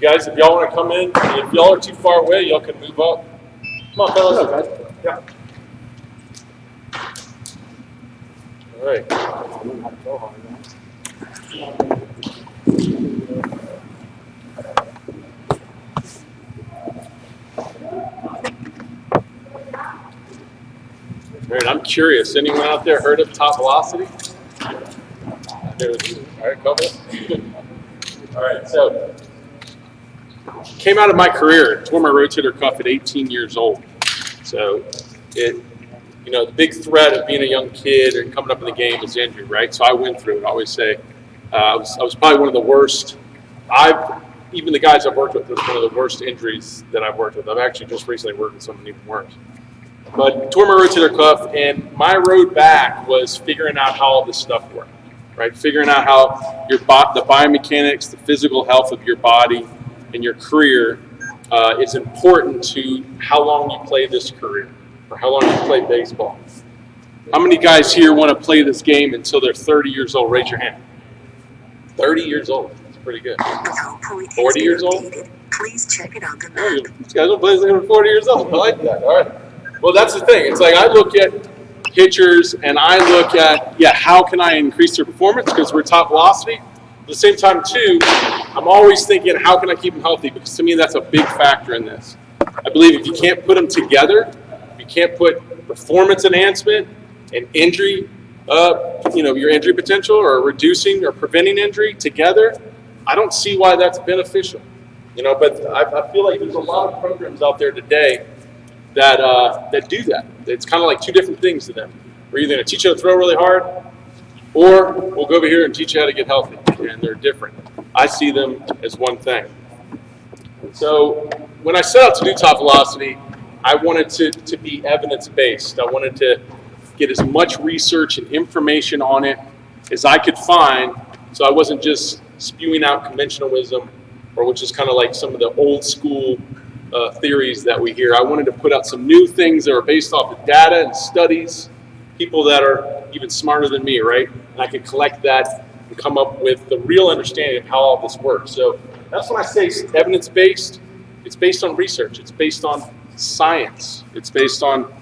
guys, if y'all want to come in, if y'all are too far away, y'all can move up. Come on, fellas. Yeah. All right. All right, I'm curious. Anyone out there heard of top velocity? All right, Covington. All right, so came out of my career, tore my rotator cuff at 18 years old. So it, the big threat of being a young kid and coming up in the game is injury, right? So I went through it. I always say I was probably one of the worst. Even the guys I've worked with, was one of the worst injuries that I've worked with. I've actually just recently worked with someone even worse. But tore my rotator cuff, and my road back was figuring out how all this stuff worked, right? Figuring out how the biomechanics, the physical health of your body and your career is important to how long you play this career or how long you play baseball. How many guys here want to play this game until they're 30 years old? Raise your hand. 30 years old. That's pretty good. 40 years old? Please check it on the map. These guys will play this game at 40 years old. I like that. All right. Well, that's the thing. It's like I look at pitchers and I look at, how can I increase their performance because we're top velocity. At the same time, too, I'm always thinking, how can I keep them healthy? Because to me, that's a big factor in this. I believe if you can't put them together, you can't put performance enhancement and injury, your injury potential or reducing or preventing injury together, I don't see why that's beneficial. But I feel like there's a lot of programs out there today that do that. It's kind of like two different things to them. We're either going to teach you how to throw really hard, or we'll go over here and teach you how to get healthy, and they're different. I see them as one thing. So when I set out to do top velocity, I wanted to be evidence-based. I wanted to get as much research and information on it as I could find, so I wasn't just spewing out conventionalism, or which is kind of like some of the old school theories that we hear. I wanted to put out some new things that are based off of data and studies, people that are even smarter than me, right? And I could collect that and come up with the real understanding of how all this works. So that's when I say evidence-based. It's based on research. It's based on science. It's based on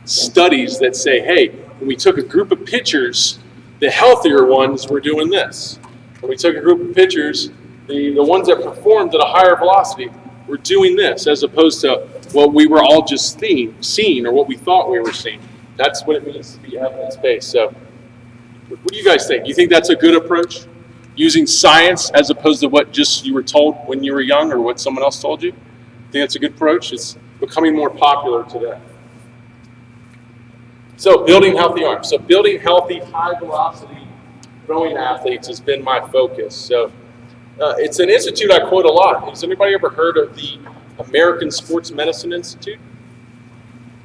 studies that say, hey, when we took a group of pitchers, the healthier ones were doing this. When we took a group of pitchers, the ones that performed at a higher velocity were doing this, as opposed to what we were all just seeing or what we thought we were seeing. That's what it means to be evidence-based. So what do you guys think? Do you think that's a good approach? Using science as opposed to what just you were told when you were young or what someone else told you? Think that's a good approach? It's becoming more popular today. So building healthy arms. So building healthy, high-velocity throwing athletes has been my focus. So it's an institute I quote a lot. Has anybody ever heard of the American Sports Medicine Institute?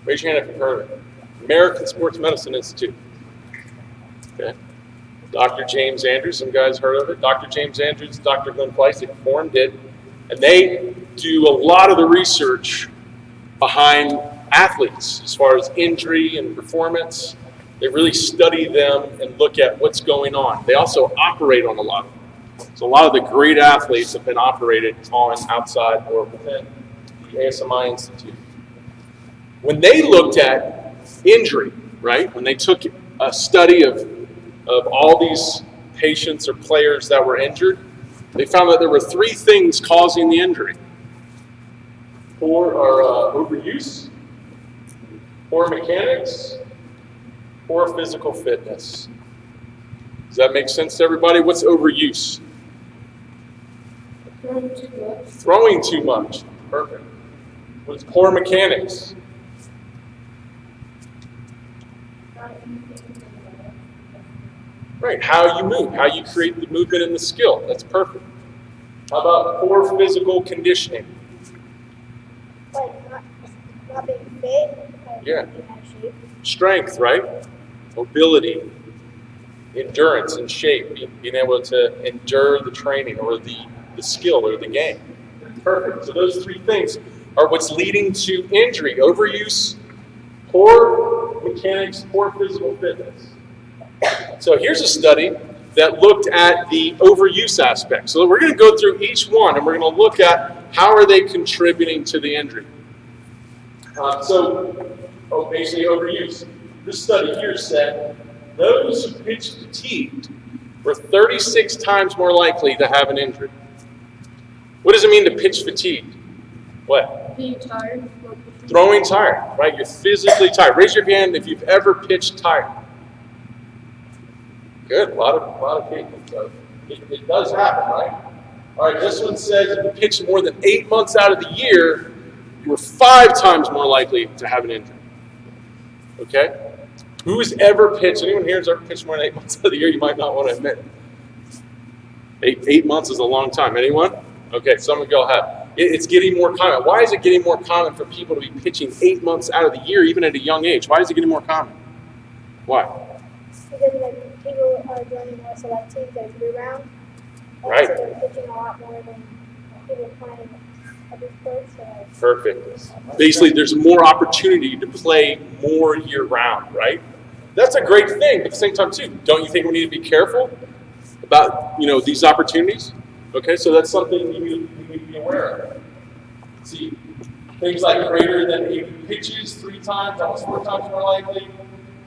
Raise your hand if you've heard of it. American Sports Medicine Institute. Okay. Dr. James Andrews, some guys heard of it. Dr. James Andrews, Dr. Glenn Fleisig formed it. And they do a lot of the research behind athletes as far as injury and performance. They really study them and look at what's going on. They also operate on a lot of them. So a lot of the great athletes have been operated on outside or within the ASMI Institute. When they looked at injury, right, when they took a study of all these patients or players that were injured, they found that there were three things causing the injury. Poor overuse, poor mechanics, poor physical fitness. Does that make sense to everybody? What's overuse? Throwing too much. Perfect. What's poor mechanics? Right, how you move, how you create the movement and the skill. That's perfect. How about poor physical conditioning? Like not being fit. Yeah. Strength, right? Mobility, endurance, and shape. Being able to endure the training or the skill or the game. Perfect. So those three things are what's leading to injury, overuse, poor mechanics, poor physical fitness. So here's a study that looked at the overuse aspect. So we're going to go through each one, and we're going to look at how are they contributing to the injury. Basically overuse. This study here said those who pitch fatigued were 36 times more likely to have an injury. What does it mean to pitch fatigued? What? Being tired. Throwing tired, right? You're physically tired. Raise your hand if you've ever pitched tired. Good, a lot of people. So it does happen, right? All right, this one says if you pitch more than 8 months out of the year, you were 5 times more likely to have an injury. Okay? Who's ever pitched? Anyone here has ever pitched more than 8 months out of the year? You might not want to admit it. 8 months is a long time. Anyone? Okay, some of y'all have. It's getting more common. Why is it getting more common for people to be pitching 8 months out of the year, even at a young age? Why is it getting more common? Why? Because people are joining more select teams as year-round. Right. So they're pitching a lot more than people playing other sports. So. Perfect. Basically, there's more opportunity to play more year-round, right? That's a great thing, but at the same time, too, don't you think we need to be careful about, these opportunities? Okay, so that's something you need to be aware of. See, things like greater than 80 pitches 3 times, almost 4 times more likely.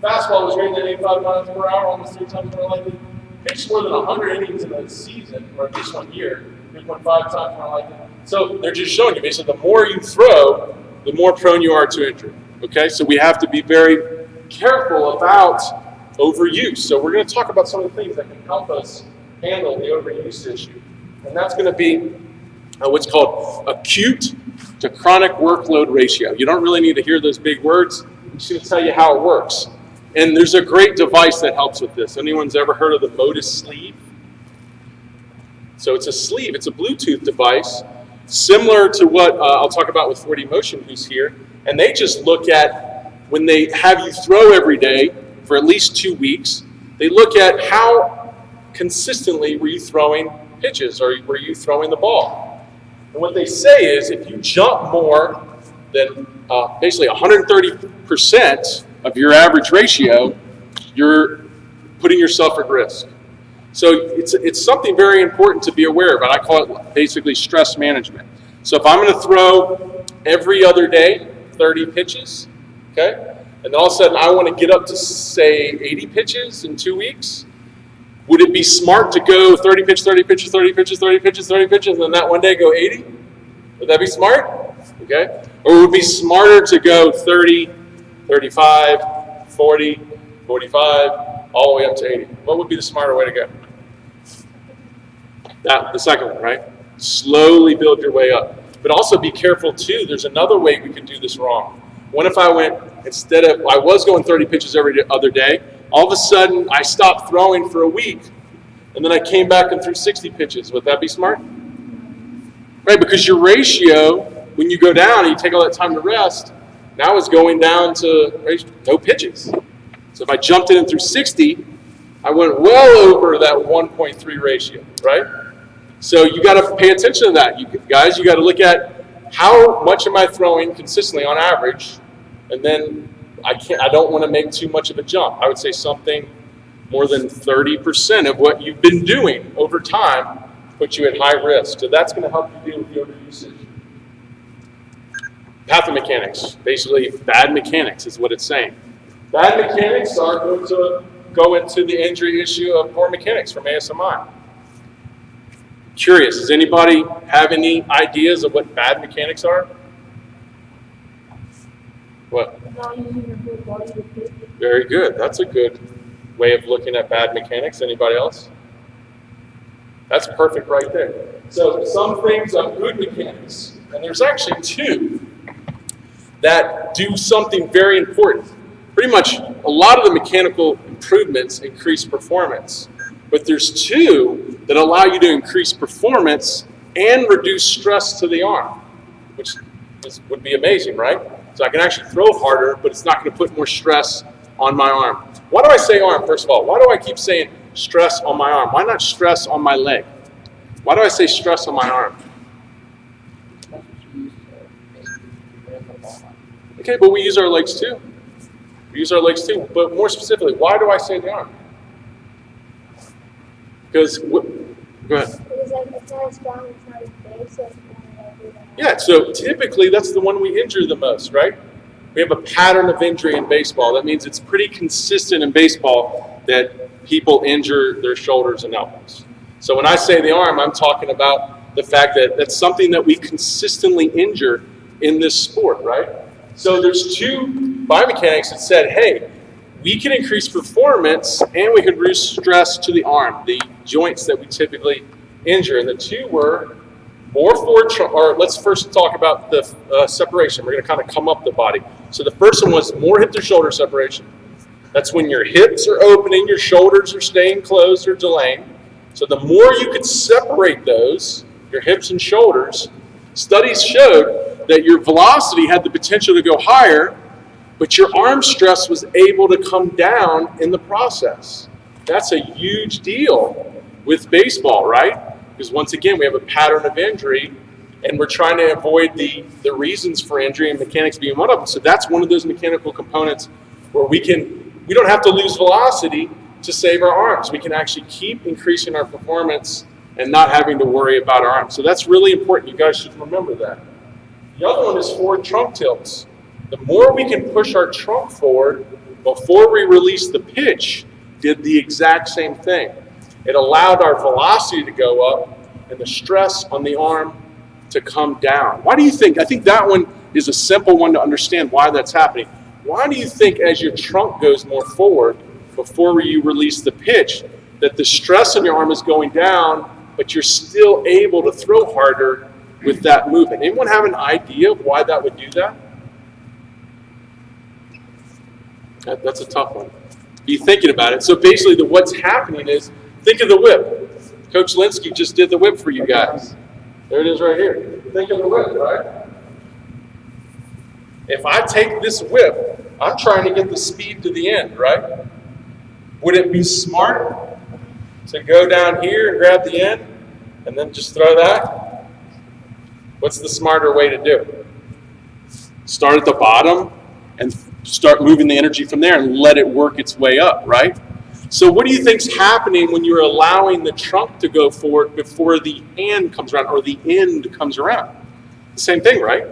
Fastball was greater than 85 miles per hour, almost 3 times more likely. Pitch more than 100 innings in a season, or at least 1 year, 3.5 times more likely. So they're just showing you, basically, the more you throw, the more prone you are to injury. Okay, so we have to be very careful about overuse. So we're going to talk about some of the things that can help us handle the overuse issue. And that's going to be what's called acute to chronic workload ratio. You don't really need to hear those big words. I'm just going to tell you how it works. And there's a great device that helps with this. Anyone's ever heard of the Modus sleeve? So it's a sleeve. It's a Bluetooth device, similar to what I'll talk about with 4D Motion, who's here. And they just look at when they have you throw every day for at least 2 weeks, they look at how consistently were you throwing pitches, or were you throwing the ball? And what they say is if you jump more than basically 130% of your average ratio, you're putting yourself at risk. So it's something very important to be aware of, and I call it basically stress management. So if I'm going to throw every other day 30 pitches, okay, and then all of a sudden I want to get up to, say, 80 pitches in 2 weeks, would it be smart to go 30 pitches, 30 pitches, 30 pitches, 30 pitches, 30 pitches, and then that one day go 80? Would that be smart? Okay. Or would it be smarter to go 30, 35, 40, 45, all the way up to 80? What would be the smarter way to go? The second one, right? Slowly build your way up. But also be careful, too. There's another way we could do this wrong. What if I went, I was going 30 pitches every other day, all of a sudden, I stopped throwing for a week, and then I came back and threw 60 pitches. Would that be smart? Right, because your ratio, when you go down and you take all that time to rest, now is going down to no pitches. So if I jumped in and threw 60, I went well over that 1.3 ratio, right? So you got to pay attention to that. You got to look at how much am I throwing consistently on average, and then I don't want to make too much of a jump. I would say something more than 30% of what you've been doing over time puts you at high risk. So that's going to help you deal with the overusage. Pathomechanics, basically bad mechanics is what it's saying. Bad mechanics are going to go into the injury issue of poor mechanics from ASMI. Curious, does anybody have any ideas of what bad mechanics are? What? Not using your whole body to pitch. Very good. That's a good way of looking at bad mechanics. Anybody else? That's perfect right there. So some things are good mechanics, and there's actually 2 that do something very important. Pretty much a lot of the mechanical improvements increase performance, but there's 2 that allow you to increase performance and reduce stress to the arm, which would be amazing, right? So I can actually throw harder, but it's not going to put more stress on my arm. Why do I say arm, first of all? Why do I keep saying stress on my arm? Why not stress on my leg? Why do I say stress on my arm? Okay, but we use our legs too. We use our legs too, but more specifically, why do I say the arm? Because, go ahead. Because like it's not as strong, it's not as big, so it's kind of do that. Yeah, so typically that's the one we injure the most, right? We have a pattern of injury in baseball. That means it's pretty consistent in baseball that people injure their shoulders and elbows. So when I say the arm, I'm talking about the fact that that's something that we consistently injure in this sport, right? So there's two biomechanics that said, hey, we can increase performance and we can reduce stress to the arm, the joints that we typically injure. And the two were more forward, or let's first talk about the separation. We're going to kind of come up the body. So the first one was more hip to shoulder separation. That's when your hips are opening, your shoulders are staying closed or delaying. So the more you could separate those, your hips and shoulders, studies showed that your velocity had the potential to go higher, but your arm stress was able to come down in the process. That's a huge deal with baseball, right? Because once again, we have a pattern of injury, and we're trying to avoid the reasons for injury, and mechanics being one of them. So that's one of those mechanical components where we don't have to lose velocity to save our arms. We can actually keep increasing our performance and not having to worry about our arms. So that's really important. You guys should remember that. The other one is forward trunk tilts. The more we can push our trunk forward before we release the pitch, did the exact same thing. It allowed our velocity to go up and the stress on the arm to come down. Why do you think? I think that one is a simple one to understand why that's happening. Why do you think as your trunk goes more forward before you release the pitch that the stress on your arm is going down, but you're still able to throw harder with that movement? Anyone have an idea of why that would do that? That's a tough one. Be thinking about it. So basically what's happening is, think of the whip. Coach Linsky just did the whip for you guys. There it is right here. Think of the whip, right? If I take this whip, I'm trying to get the speed to the end, right? Would it be smart to go down here and grab the end and then just throw that? What's the smarter way to do it? Start at the bottom and start moving the energy from there and let it work its way up, right? So what do you think's happening when you're allowing the trunk to go forward before the hand comes around or the end comes around? The same thing, right?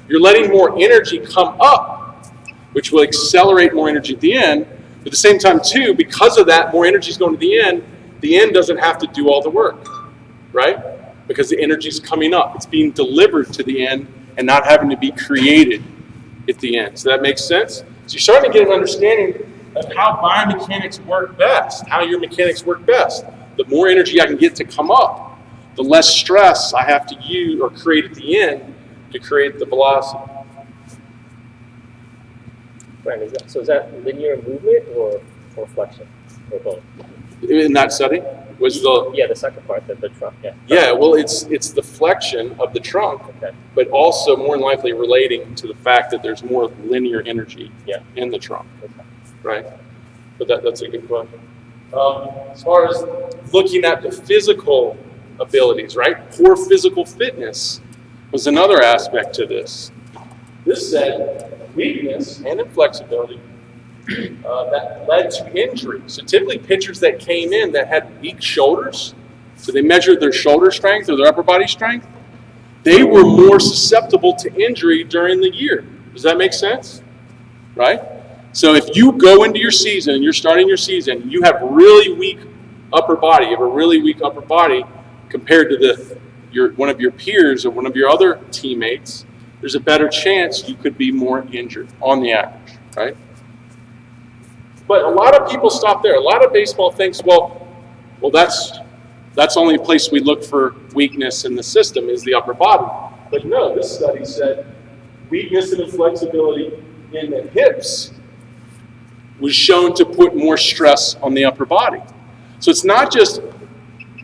You're letting more energy come up, which will accelerate more energy at the end. But at the same time, too, because of that, more energy is going to the end doesn't have to do all the work, right? Because the energy is coming up. It's being delivered to the end and not having to be created at the end. So that makes sense? So you're starting to get an understanding of how biomechanics work best, how your mechanics work best. The more energy I can get to come up, the less stress I have to use or create at the end to create the velocity. Right, is that linear movement or flexion or both? In that study was the second part, the trunk. Yeah, well, it's the flexion of the trunk, okay, but also more than likely relating to the fact that there's more linear energy in the trunk, okay. right? But that's a good question. As far as looking at the physical abilities, right? Poor physical fitness was another aspect to this. This said weakness and inflexibility that led to injury. So typically pitchers that came in that had weak shoulders, so they measured their shoulder strength or their upper body strength, they were more susceptible to injury during the year. Does that make sense? Right? So if you go into your season and you're starting your season, you have really weak upper body, you have a really weak upper body compared to one of your peers or one of your other teammates, there's a better chance you could be more injured on the average, right? But a lot of people stop there. A lot of baseball thinks, well, that's only a place we look for weakness in the system is the upper body. But no, this study said weakness and inflexibility in the hips was shown to put more stress on the upper body. So it's not just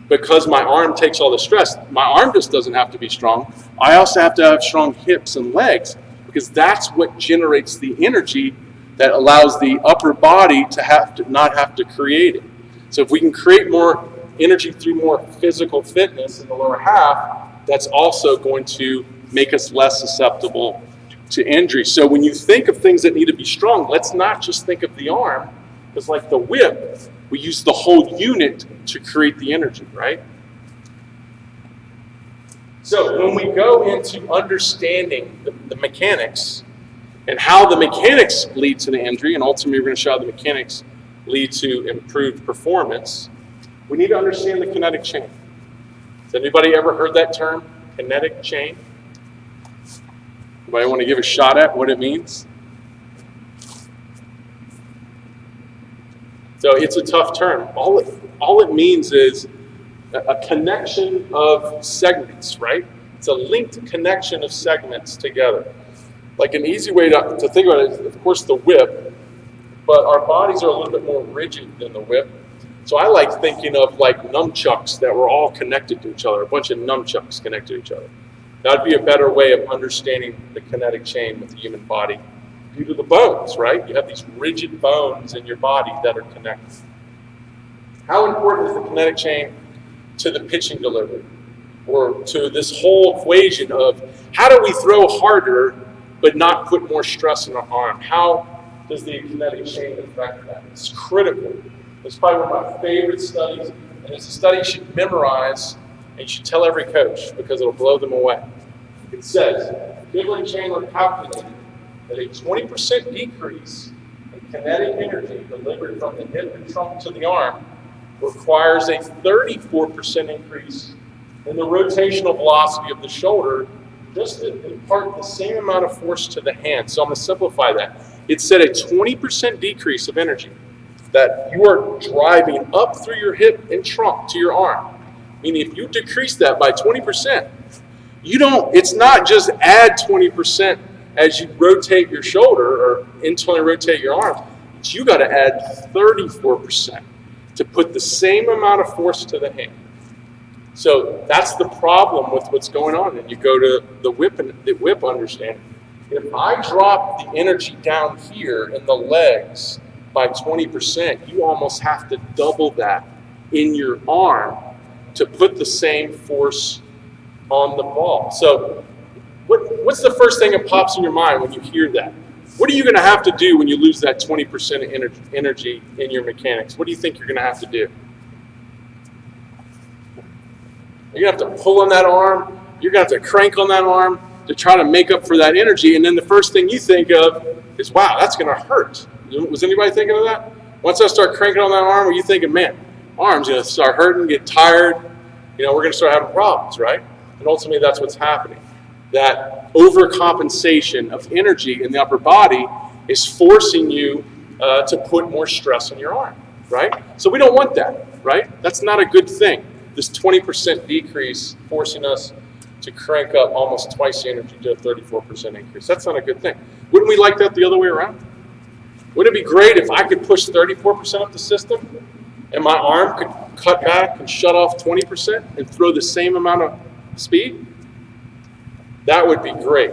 because my arm takes all the stress. My arm just doesn't have to be strong. I also have to have strong hips and legs because that's what generates the energy that allows the upper body to not have to create it. So if we can create more energy through more physical fitness in the lower half, that's also going to make us less susceptible to injury. So when you think of things that need to be strong, let's not just think of the arm, because like the whip, We use the whole unit to create the energy, right? So when we go into understanding the mechanics and how the mechanics lead to the injury, and ultimately we're going to show how the mechanics lead to improved performance, we need to understand the kinetic chain. Has anybody ever heard that term, kinetic chain? Anybody want to give a shot at what it means? So it's a tough term. All it means is a connection of segments, right? It's a linked connection of segments together. Like an easy way to think about it is, of course, the whip, but our bodies are a little bit more rigid than the whip. So I like thinking of like nunchucks that were all connected to each other, a bunch of nunchucks connected to each other. That would be a better way of understanding the kinetic chain with the human body due to the bones, right? You have these rigid bones in your body that are connected. How important is the kinetic chain to the pitching delivery, or to this whole equation of how do we throw harder but not put more stress on our arm? How does the kinetic chain affect that? It's critical. It's probably one of my favorite studies, and it's a study you should memorize and you should tell every coach because it'll blow them away. It says, Kinetic Chain calculated that a 20% decrease in kinetic energy delivered from the hip and trunk to the arm requires a 34% increase in the rotational velocity of the shoulder just to impart the same amount of force to the hand. So I'm going to simplify that. It said a 20% decrease of energy that you are driving up through your hip and trunk to your arm. Meaning if you decrease that by 20%, it's not just add 20% as you rotate your shoulder or internally rotate your arm. You got to add 34% to put the same amount of force to the hand. So that's the problem with what's going on. And you go to the whip understanding. If I drop the energy down here in the legs by 20%, you almost have to double that in your arm to put the same force on the ball. So what's the first thing that pops in your mind when you hear that? What are you going to have to do when you lose that 20% of energy in your mechanics? What do you think you're going to have to do? You're going to have to pull on that arm. You're going to have to crank on that arm to try to make up for that energy. And then the first thing you think of is, wow, that's going to hurt. Was anybody thinking of that? Once I start cranking on that arm, are you thinking, man, arm's going to start hurting, get tired, we're going to start having problems, right? And ultimately, that's what's happening. That overcompensation of energy in the upper body is forcing you to put more stress on your arm, right? So we don't want that, right? That's not a good thing. This 20% decrease forcing us to crank up almost twice the energy to a 34% increase. That's not a good thing. Wouldn't we like that the other way around? Wouldn't it be great if I could push 34% up the system and my arm could cut back and shut off 20% and throw the same amount of speed? That would be great.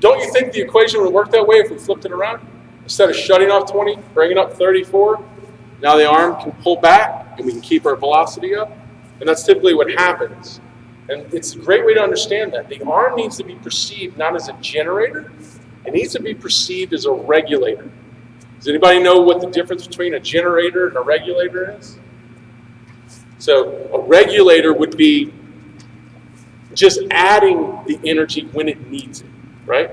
Don't you think the equation would work that way if we flipped it around? Instead of shutting off 20, bringing up 34, now the arm can pull back and we can keep our velocity up. And that's typically what happens. And it's a great way to understand that. The arm needs to be perceived not as a generator, it needs to be perceived as a regulator. Does anybody know what the difference between a generator and a regulator is? So a regulator would be just adding the energy when it needs it, right?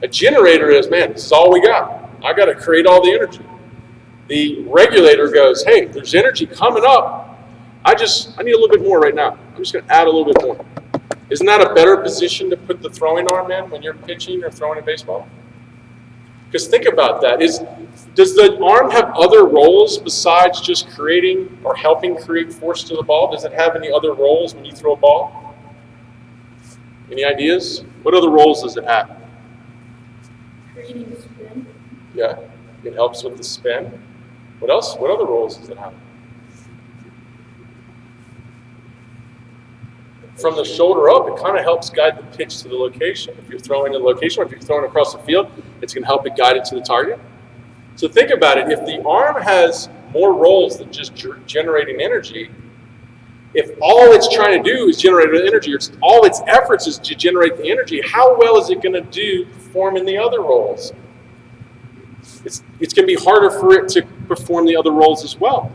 A generator is, man, this is all we got. I got to create all the energy. The regulator goes, hey, there's energy coming up. I need a little bit more right now. I'm just going to add a little bit more. Isn't that a better position to put the throwing arm in when you're pitching or throwing a baseball? Because think about that. Does the arm have other roles besides just creating or helping create force to the ball? Does it have any other roles when you throw a ball? Any ideas? What other roles does it have? Creating spin. Yeah, it helps with the spin. What else? What other roles does it have? From the shoulder up, it kind of helps guide the pitch to the location. If you're throwing a location, or if you're throwing across the field, it's going to help it guide it to the target. So think about it. If the arm has more roles than just generating energy, if all it's trying to do is generate energy, or all its efforts is to generate the energy, how well is it going to do performing the other roles? It's going to be harder for it to perform the other roles as well.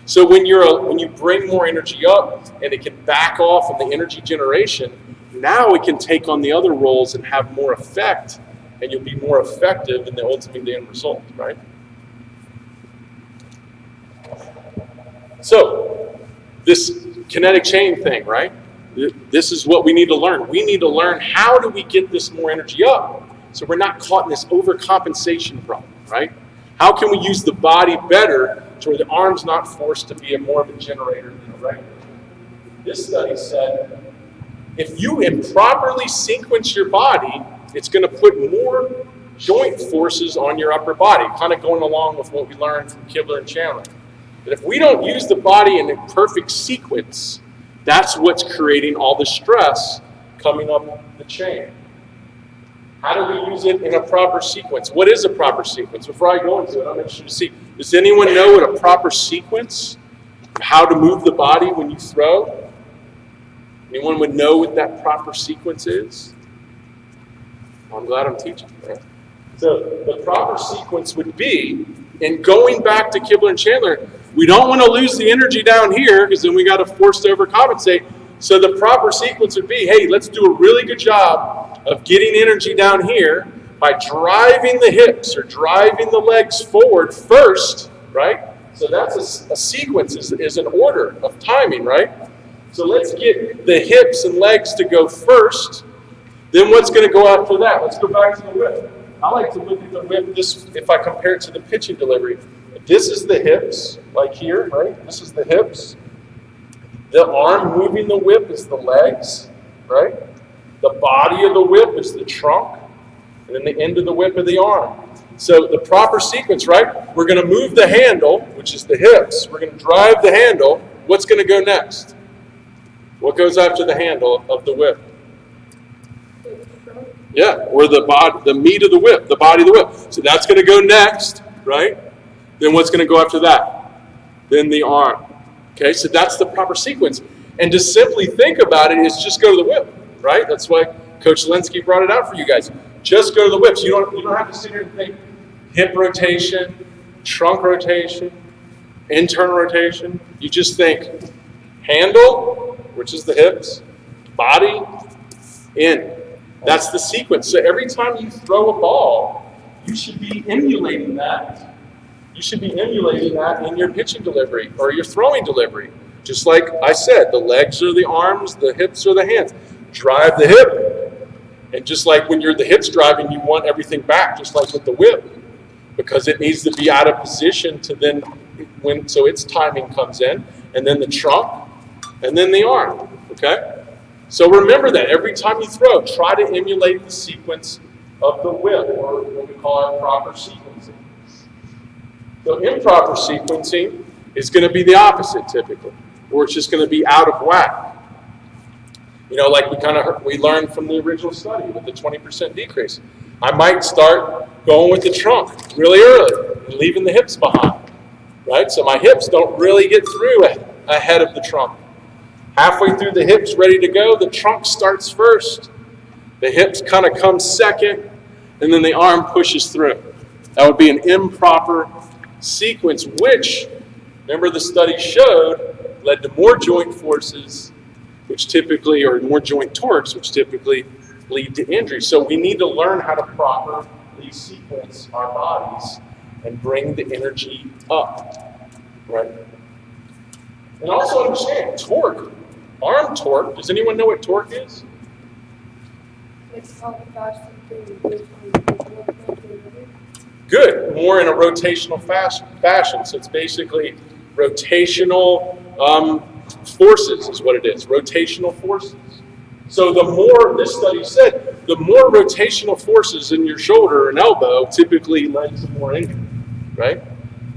So when you bring more energy up and it can back off in the energy generation, now it can take on the other roles and have more effect, and you'll be more effective in the ultimate end result, right? So this kinetic chain thing, right? This is what we need to learn. We need to learn how do we get this more energy up so we're not caught in this overcompensation problem, right? How can we use the body better to where the arm's not forced to be more of a generator than a regulator? This study said if you improperly sequence your body, it's going to put more joint forces on your upper body, kind of going along with what we learned from Kibler and Chandler. But if we don't use the body in a perfect sequence, that's what's creating all the stress coming up the chain. How do we use it in a proper sequence? What is a proper sequence? Before I go into it, I'm interested to see, does anyone know what a proper sequence, how to move the body when you throw? Anyone would know what that proper sequence is? I'm glad I'm teaching, right? So the proper sequence would be, in going back to Kibler and Chandler, we don't want to lose the energy down here because then we got to force to overcompensate. So the proper sequence would be, hey, let's do a really good job of getting energy down here by driving the hips or driving the legs forward first, right? So that's a sequence, is an order of timing, right? So let's get the hips and legs to go first. Then what's going to go after that? Let's go back to the whip. I like to look at the whip, if I compare it to the pitching delivery. This is the hips, like here, right? This is the hips. The arm moving the whip is the legs, right? The body of the whip is the trunk. And then the end of the whip of the arm. So the proper sequence, right? We're going to move the handle, which is the hips. We're going to drive the handle. What's going to go next? What goes after the handle of the whip? Yeah, or the meat of the whip, the body of the whip. So that's going to go next, right? Then what's going to go after that? Then the arm. Okay, so that's the proper sequence. And to simply think about it is just go to the whip, right? That's why Coach Linsky brought it out for you guys. Just go to the whips. You don't have to sit here and think hip rotation, trunk rotation, internal rotation. You just think handle, which is the hips, body, in. That's the sequence. So every time you throw a ball, you should be emulating that. You should be emulating that in your pitching delivery or your throwing delivery. Just like I said, the legs are the arms, the hips are the hands. Drive the hip. And just like when you're the hips driving, you want everything back, just like with the whip, because it needs to be out of position to then, so its timing comes in, and then the trunk, and then the arm, okay? So remember that every time you throw, try to emulate the sequence of the whip, or what we call our proper sequencing. So improper sequencing is going to be the opposite typically, or it's just going to be out of whack. You know, like we learned from the original study with the 20% decrease. I might start going with the trunk really early and leaving the hips behind, right? So my hips don't really get through ahead of the trunk. Halfway through the hips, ready to go, the trunk starts first. The hips kind of come second, and then the arm pushes through. That would be an improper sequence, which, remember the study showed, led to more joint forces, which typically, or more joint torques, which typically lead to injury. So we need to learn how to properly sequence our bodies and bring the energy up, right? And also understand torque, arm torque. Does anyone know what torque is? It's all faster Good, more in a rotational fashion. So it's basically rotational forces is what it is, rotational forces. So the more, this study said, the more rotational forces in your shoulder and elbow typically lead to more injury, right?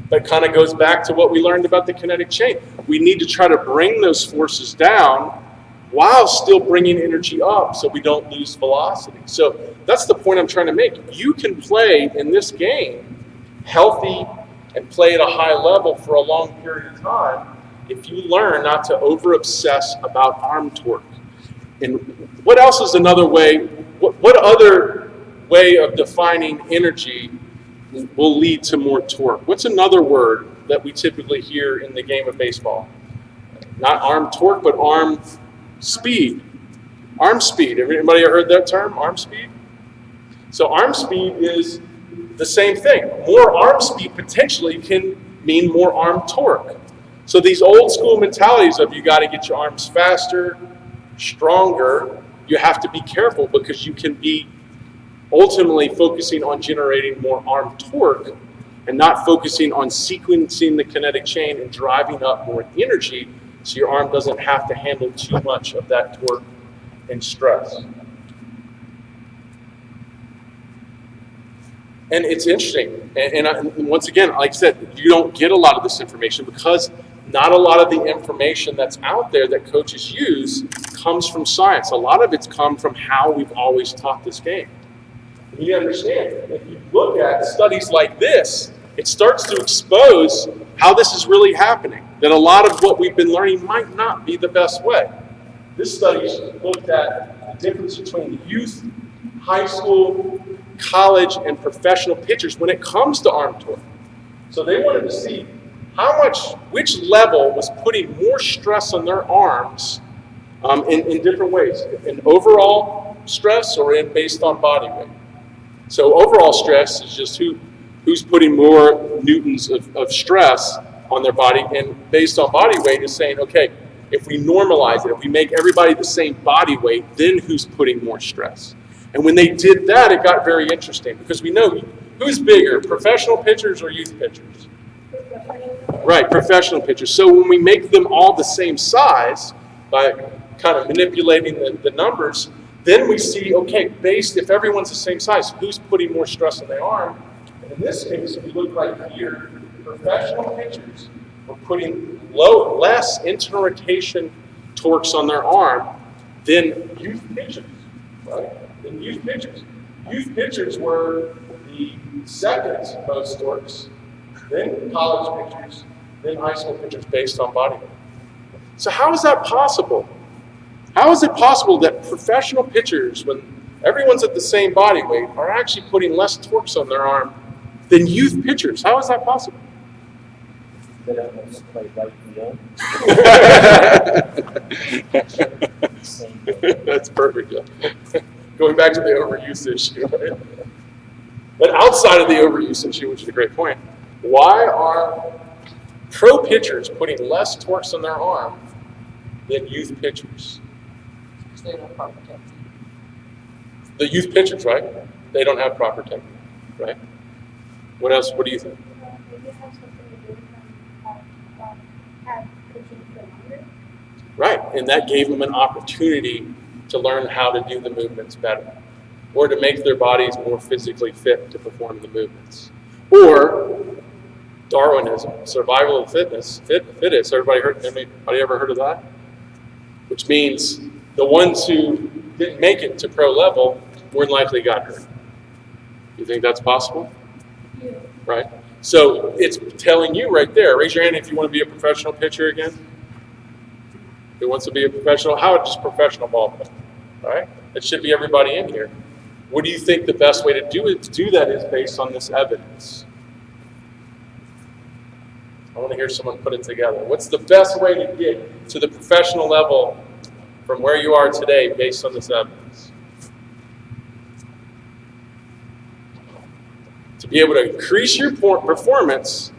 That kind of goes back to what we learned about the kinetic chain. We need to try to bring those forces down while still bringing energy up so we don't lose velocity. So that's the point I'm trying to make. You can play in this game healthy and play at a high level for a long period of time if you learn not to over-obsess about arm torque. And what else is another way, what other way of defining energy will lead to more torque? What's another word that we typically hear in the game of baseball. Not arm torque, but arm speed. Arm speed. Everybody heard that term, arm speed? So arm speed is the same thing. More arm speed potentially can mean more arm torque. So these old school mentalities of you got to get your arms faster, stronger, you have to be careful because you can be ultimately focusing on generating more arm torque and not focusing on sequencing the kinetic chain and driving up more energy so your arm doesn't have to handle too much of that torque and stress. And it's interesting. And once again, like I said, you don't get a lot of this information because not a lot of the information that's out there that coaches use comes from science. A lot of it's come from how we've always taught this game. And you understand, if you look at studies like this, it starts to expose how this is really happening, that a lot of what we've been learning might not be the best way. This study looked at the difference between youth, high school, college, and professional pitchers when it comes to arm torque. So they wanted to see which level was putting more stress on their arms in different ways, in overall stress or based on body weight. So overall stress is just who's putting more newtons of stress on their body, and based on body weight is saying, okay, if we normalize it, if we make everybody the same body weight, then who's putting more stress? And when they did that, it got very interesting because we know who's bigger, professional pitchers or youth pitchers? Right, professional pitchers. So when we make them all the same size by kind of manipulating the numbers, then we see, okay, if everyone's the same size, who's putting more stress on their arm? And in this case, if we look right here, professional pitchers are putting less internal rotation torques on their arm than youth pitchers, right? Youth pitchers were the second most torques, then college pitchers, then high school pitchers based on body weight. So how is that possible? How is it possible that professional pitchers, when everyone's at the same body weight, are actually putting less torques on their arm than youth pitchers? How is that possible? They don't almost play right field. That's perfect. Yeah. Going back to the overuse issue. Right? But outside of the overuse issue, which is a great point, why are pro pitchers putting less torques on their arm than youth pitchers? Because they don't have proper technique. The youth pitchers, right? They don't have proper technique, right? What else? What do you think? Maybe it has something to do with have coaching for longer. Right, and that gave them an opportunity to learn how to do the movements better, or to make their bodies more physically fit to perform the movements. Or Darwinism, survival of fittest. Anybody ever heard of that? Which means the ones who didn't make it to pro level more than likely got hurt. You think that's possible? Yeah. Right? So it's telling you right there, raise your hand if you want to be a professional pitcher again. Who wants to be a professional? How about just professional ball player? Right? It should be everybody in here. What do you think the best way to do that is based on this evidence? I want to hear someone put it together. What's the best way to get to the professional level from where you are today based on this evidence? To be able to increase your performance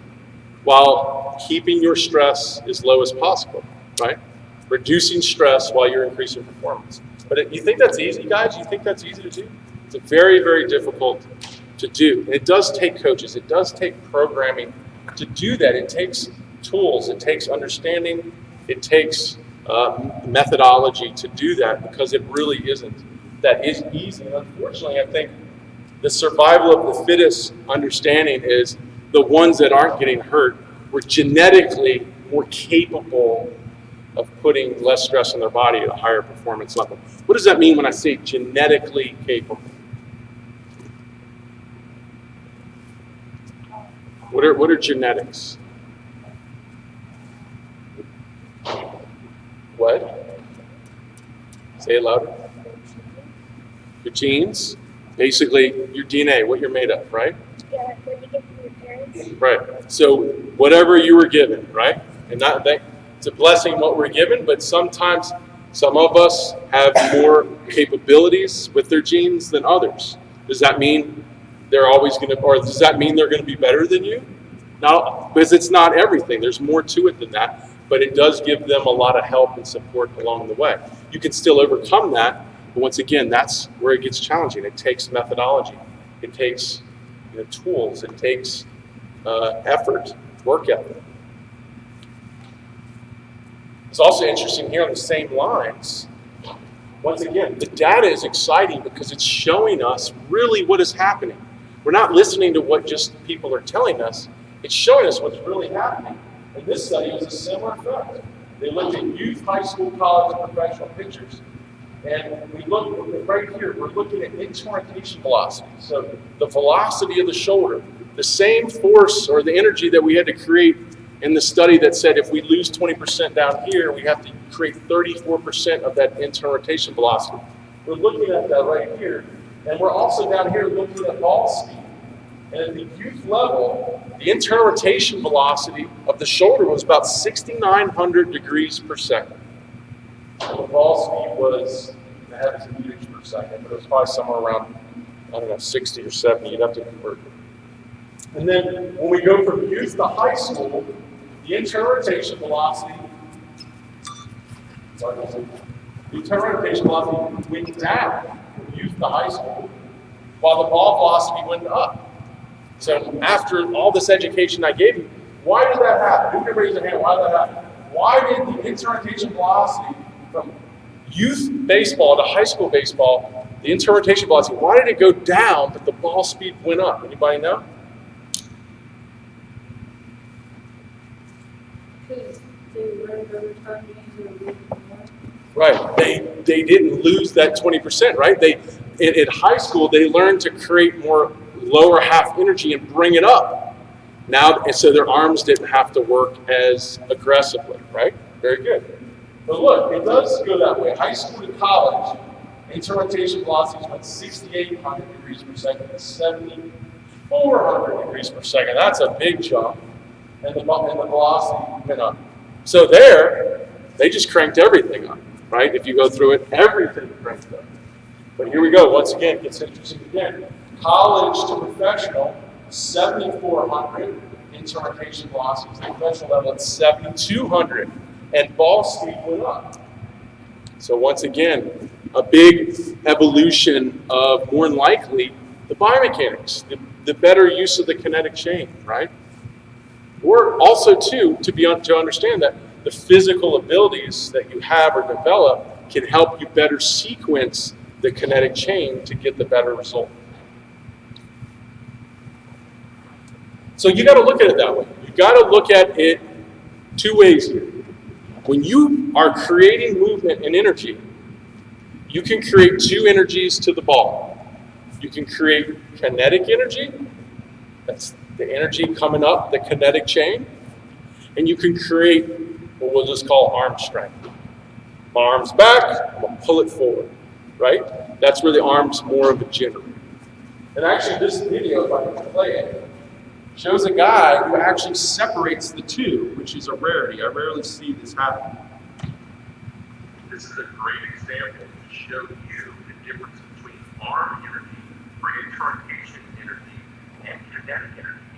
while keeping your stress as low as possible, right? Reducing stress while you're increasing performance. But you think that's easy, guys? You think that's easy to do? It's very, very difficult to do. And it does take coaches. It does take programming to do that. It takes tools. It takes understanding. It takes methodology to do that because it really isn't that is easy. And unfortunately, I think the survival of the fittest understanding is the ones that aren't getting hurt were genetically more capable of putting less stress on their body at a higher performance level. What does that mean when I say genetically capable? What are genetics? What? Say it louder. Your genes, basically your DNA, what you're made of, right? Yeah, like what you get from your parents. Right. So whatever you were given, right? And that it's a blessing what we're given, but sometimes some of us have more capabilities with their genes than others. Does that mean they're always going to, or does that mean they're going to be better than you? No, because it's not everything. There's more to it than that, but it does give them a lot of help and support along the way. You can still overcome that, but once again, that's where it gets challenging. It takes methodology. It takes tools. It takes effort, work ethic. It's also interesting here on the same lines. Once again, the data is exciting because it's showing us really what is happening. We're not listening to what just people are telling us. It's showing us what's really happening. And this study was a similar effect. They looked at youth, high school, college, and professional pitchers. And we look right here, we're looking at instrumentation velocity. So the velocity of the shoulder, the same force or the energy that we had to create in the study that said if we lose 20% down here, we have to create 34% of that internal rotation velocity. We're looking at that right here. And we're also down here looking at ball speed. And at the youth level, the internal rotation velocity of the shoulder was about 6,900 degrees per second. And the ball speed was, I have it in meters per second, but it was probably somewhere around, 60 or 70. You'd have to convert it. And then when we go from youth to high school, the internal rotation velocity, went down from youth to high school, while the ball velocity went up. So after all this education I gave you, why did that happen? Who can raise their hand? Why did that happen? Why did the internal rotation velocity from youth baseball to high school baseball, the internal rotation velocity, why did it go down but the ball speed went up? Anybody know? Because they learned over time to use their movement more. Right. They didn't lose that 20%, right? At high school they learned to create more lower half energy and bring it up. Now, and so their arms didn't have to work as aggressively, right? Very good. But look, it does go that way. High school to college, internal rotation velocities went 6,800 degrees per second to 7,400 degrees per second. That's a big jump. And the velocity went up. So there, they just cranked everything up, right? If you go through it, everything cranked up. But here we go. Once again, it gets interesting again. College to professional, 7,400 internal rotation velocities. The professional level at 7,200. And ball speed went up. So once again, a big evolution of more than likely the biomechanics, the better use of the kinetic chain, right? Or also too, to understand that the physical abilities that you have or develop can help you better sequence the kinetic chain to get the better result. So you got to look at it that way. You got to look at it two ways here. When you are creating movement and energy, you can create two energies to the ball. You can create kinetic energy, that's the energy coming up the kinetic chain, and you can create what we'll just call arm strength. My arm's back, I'm going to pull it forward, right? That's where the arm's more of a generator. And actually this video, if I can play it, shows a guy who actually separates the two, which is a rarity. I rarely see this happen. This is a great example to show you the difference between arm energy, reincarnation energy, and kinetic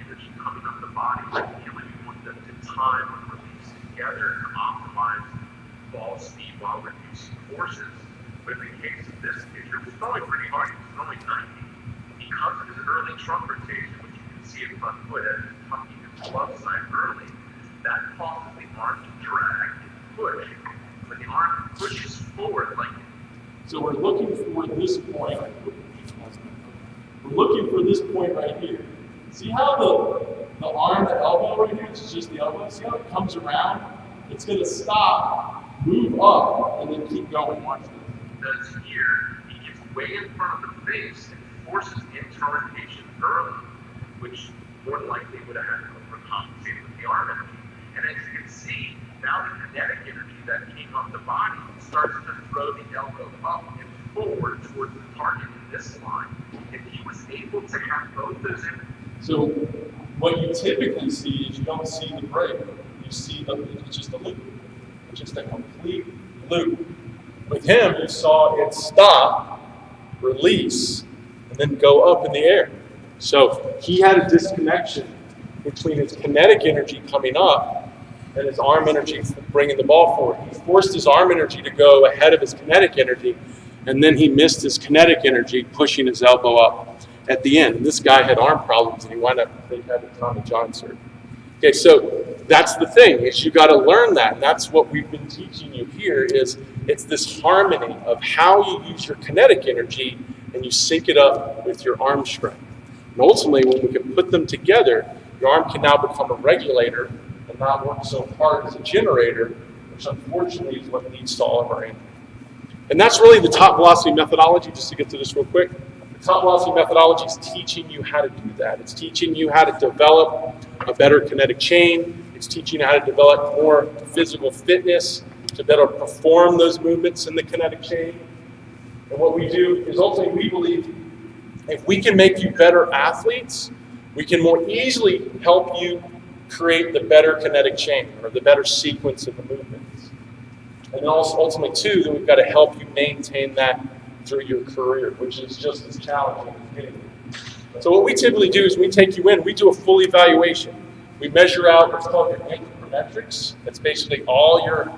energy coming up the body. Ideally, we want them to time and release together to optimize ball speed while reducing forces. But in the case of this pitcher, it was throwing pretty hard. He was throwing 90. Because of his early trunk rotation, which you can see at front foot as it's tucking his glove side early, that causes the arm to drag and push. But the arm pushes forward like. So we're looking for this point. We're looking for this point right here. See how the arm, the elbow right here, it's just the elbow. See how it comes around? It's going to stop, move up, and then keep going. Watch this. Does here, he gets way in front of the face and forces internal rotation early, which more than likely would have had to overcompensate with the arm energy. And as you can see, now the kinetic energy that came off the body starts to throw the elbow up and forward towards the target in this line. And he was able to have both those energies. So What you typically see is you don't see the break. You see it's just a loop. It's just a complete loop. With him, you saw it stop, release, and then go up in the air. So he had a disconnection between his kinetic energy coming up and his arm energy bringing the ball forward. He forced his arm energy to go ahead of his kinetic energy, and then he missed his kinetic energy pushing his elbow up at the end. And this guy had arm problems, and he wound up having a Tommy John surgery. Okay, so that's the thing, is you got to learn that. And that's what we've been teaching you here, is it's this harmony of how you use your kinetic energy and you sync it up with your arm strength. And ultimately, when we can put them together, your arm can now become a regulator and not work so hard as a generator, which unfortunately is what leads to all of our injury. And that's really the top velocity methodology, just to get to this real quick. The top velocity methodology is teaching you how to do that. It's teaching you how to develop a better kinetic chain. It's teaching you how to develop more physical fitness to better perform those movements in the kinetic chain. And what we do is ultimately we believe if we can make you better athletes, we can more easily help you create the better kinetic chain or the better sequence of the movements. And then also ultimately too, that we've got to help you maintain that through your career, which is just as challenging as getting there. So what we typically do is we take you in, we do a full evaluation. We measure out what's called your anchrometrics. That's basically all your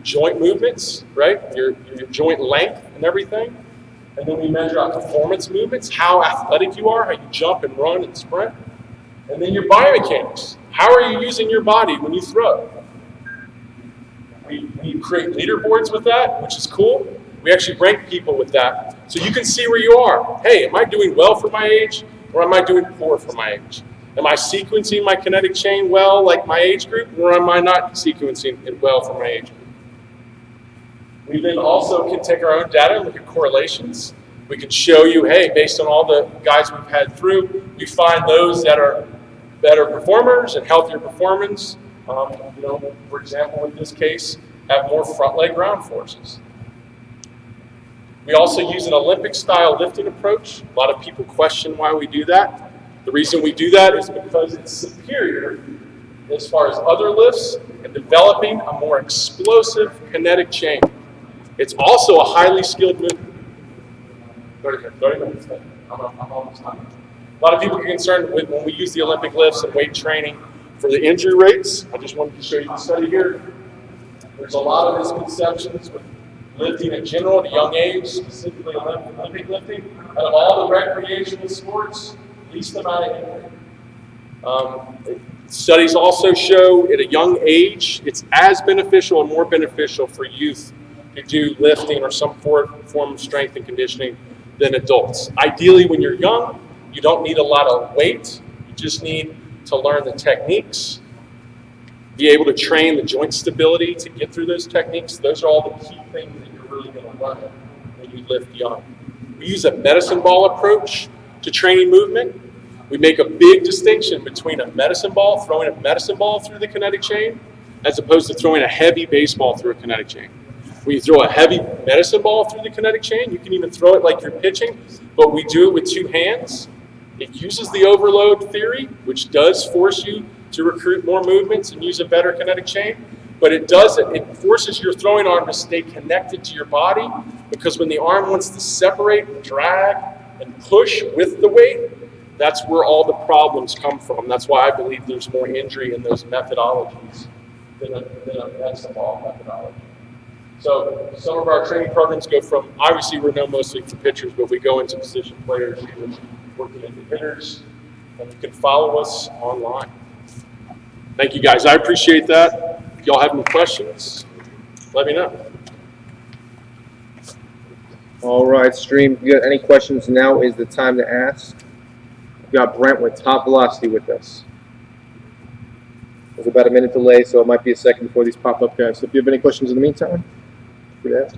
joint movements, right? Your joint length and everything. And then we measure out performance movements, how athletic you are, how you jump and run and sprint. And then your biomechanics. How are you using your body when you throw? We create leaderboards with that, which is cool. We actually rank people with that. So you can see where you are. Hey, am I doing well for my age, or am I doing poor for my age? Am I sequencing my kinetic chain well like my age group, or am I not sequencing it well for my age group? We then also can take our own data and look at correlations. We can show you, hey, based on all the guys we've had through, we find those that are better performers and healthier performance, for example, in this case, have more front leg ground forces. We also use an Olympic-style lifting approach. A lot of people question why we do that. The reason we do that is because it's superior as far as other lifts in developing a more explosive kinetic chain. It's also a highly skilled movement. 30 minutes. I'm almost done. A lot of people get concerned with when we use the Olympic lifts and weight training for the injury rates. I just wanted to show you the study here. There's a lot of misconceptions with lifting in general at a young age, specifically Olympic lifting. Out of all the recreational sports, least amount of injury. Studies also show at a young age, it's as beneficial and more beneficial for youth to do lifting or some form of strength and conditioning than adults. Ideally, when you're young, you don't need a lot of weight. You just need to learn the techniques, be able to train the joint stability to get through those techniques. Those are all the key things that you're really going to learn when you lift young. We use a medicine ball approach to training movement. We make a big distinction between a medicine ball, throwing a medicine ball through the kinetic chain, as opposed to throwing a heavy baseball through a kinetic chain. When you throw a heavy medicine ball through the kinetic chain, you can even throw it like you're pitching, but we do it with two hands. It uses the overload theory, which does force you to recruit more movements and use a better kinetic chain, but it forces your throwing arm to stay connected to your body, because when the arm wants to separate, drag, and push with the weight, that's where all the problems come from. That's why I believe there's more injury in those methodologies than a medicine ball methodology. So some of our training programs go from, obviously we're known mostly for pitchers, but we go into position players, even working into hitters, and you can follow us online. Thank you guys, I appreciate that. If y'all have any questions, let me know. All right, stream, if you got any questions, now is the time to ask. We've got Brent with Top Velocity with us. There's about a minute delay, so it might be a second before these pop up, guys. So if you have any questions in the meantime, you can ask.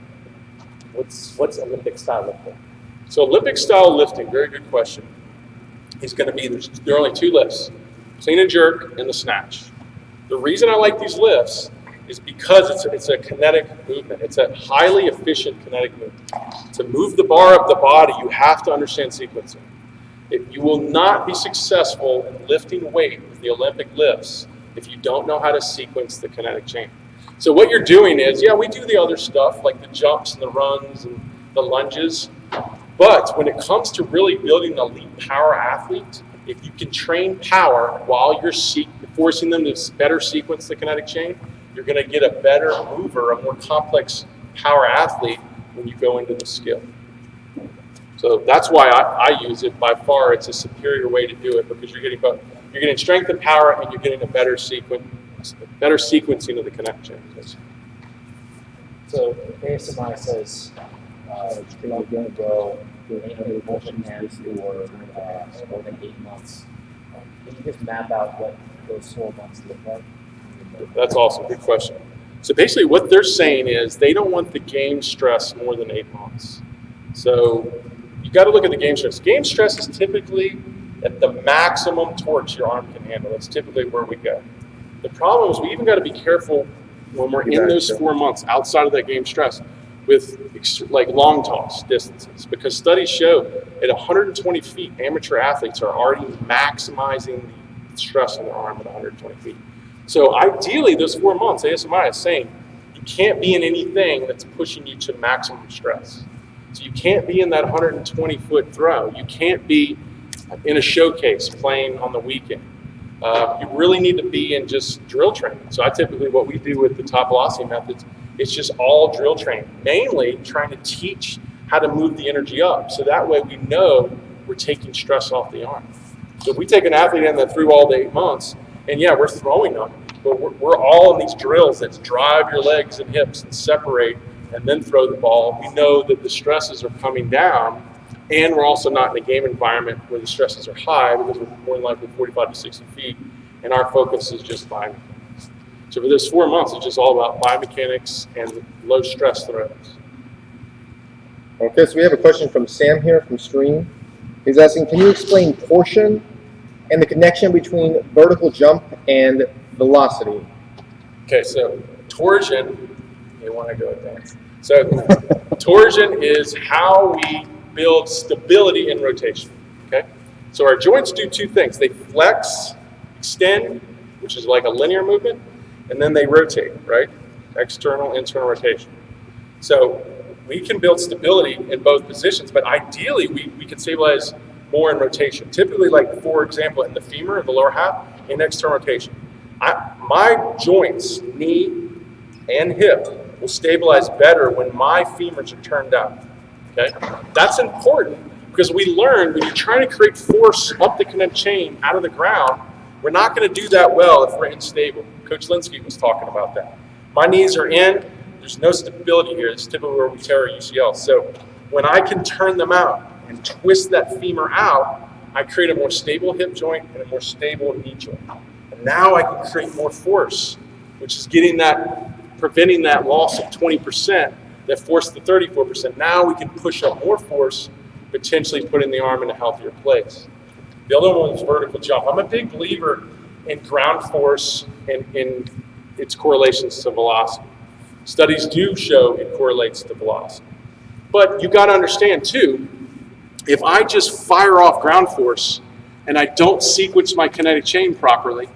What's Olympic style lifting? So Olympic style lifting, very good question, is going to be, there are only two lifts, clean and jerk and the snatch. The reason I like these lifts is because it's a kinetic movement. It's a highly efficient kinetic movement. To move the bar up the body, you have to understand sequencing. You will not be successful in lifting weight with the Olympic lifts if you don't know how to sequence the kinetic chain. So what you're doing is, yeah, we do the other stuff like the jumps and the runs and the lunges, but when it comes to really building an elite power athlete, if you can train power while you're forcing them to better sequence the kinetic chain, you're going to get a better mover, a more complex power athlete when you go into the skill. So that's why I use it. By far, it's a superior way to do it because you're getting both. You're getting strength and power, and you're getting a better sequencing of the kinetic chain. So ASMI says you're not going to go through any motion hands for more than 8 months. Can you just map out what those 4 months look like? That's awesome. Good question. So basically what they're saying is they don't want the game stress more than 8 months. So you got to look at the game stress. Game stress is typically at the maximum torque your arm can handle. That's typically where we go. The problem is we even got to be careful when we're in those 4 months outside of that game stress with like long toss distances, because studies show at 120 feet, amateur athletes are already maximizing the stress on their arm at 120 feet. So ideally, those 4 months, ASMI is saying you can't be in anything that's pushing you to maximum stress. So you can't be in that 120-foot throw. You can't be in a showcase playing on the weekend. You really need to be in just drill training. So I typically, what we do with the top velocity methods, it's just all drill training, mainly trying to teach how to move the energy up. So that way we know we're taking stress off the arm. So if we take an athlete in that threw all the 8 months, and yeah, we're throwing them, but we're all in these drills that drive your legs and hips and separate and then throw the ball. We know that the stresses are coming down, and we're also not in a game environment where the stresses are high because we're more than likely 45 to 60 feet, and our focus is just biomechanics. So for this 4 months, it's just all about biomechanics and low stress throws. Okay, so we have a question from Sam here from Stream. He's asking, can you explain torsion and the connection between vertical jump and velocity? Okay, so torsion, you want to go advanced. So torsion is how we build stability in rotation, okay? So our joints do two things. They flex, extend, which is like a linear movement, and then they rotate, right? External, internal rotation. So we can build stability in both positions, but ideally we can stabilize more in rotation. Typically, like for example, in the femur, the lower half, in external rotation. My joints, knee and hip, will stabilize better when my femurs are turned out, okay? That's important because we learned when you're trying to create force up the kinetic chain out of the ground, we're not going to do that well if we're unstable. Coach Linsky was talking about that. My knees are in, there's no stability here. It's typically where we tear our UCL. So when I can turn them out and twist that femur out, I create a more stable hip joint and a more stable knee joint. And now I can create more force, which is preventing that loss of 20% that forced the 34%. Now we can push up more force, potentially putting the arm in a healthier place. The other one is vertical jump. I'm a big believer in ground force and in its correlations to velocity. Studies do show it correlates to velocity. But you got to understand too, if I just fire off ground force and I don't sequence my kinetic chain properly,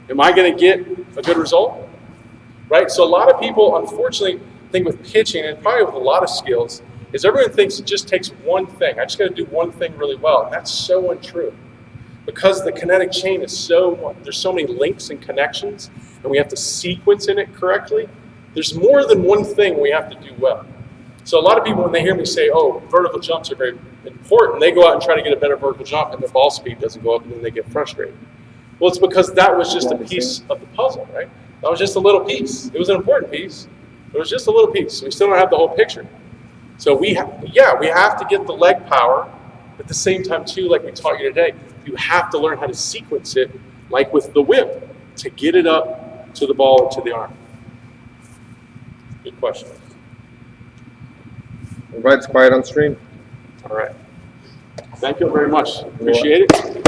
am I going to get a good result? Right? So a lot of people, unfortunately, think with pitching, and probably with a lot of skills, is everyone thinks it just takes one thing. I just got to do one thing really well, and that's so untrue. Because the kinetic chain is there's so many links and connections, and we have to sequence in it correctly, there's more than one thing we have to do well. So a lot of people, when they hear me say, oh, vertical jumps are very important, they go out and try to get a better vertical jump, and their ball speed doesn't go up, and then they get frustrated. Well, it's because that was just a piece of the puzzle, right? That was just a little piece. It was an important piece. It was just a little piece. We still don't have the whole picture. So we have to get the leg power. At the same time, too, like we taught you today, you have to learn how to sequence it, like with the whip, to get it up to the ball and to the arm. Good question. Everybody's quiet on Stream. All right. Thank you very much. Appreciate it.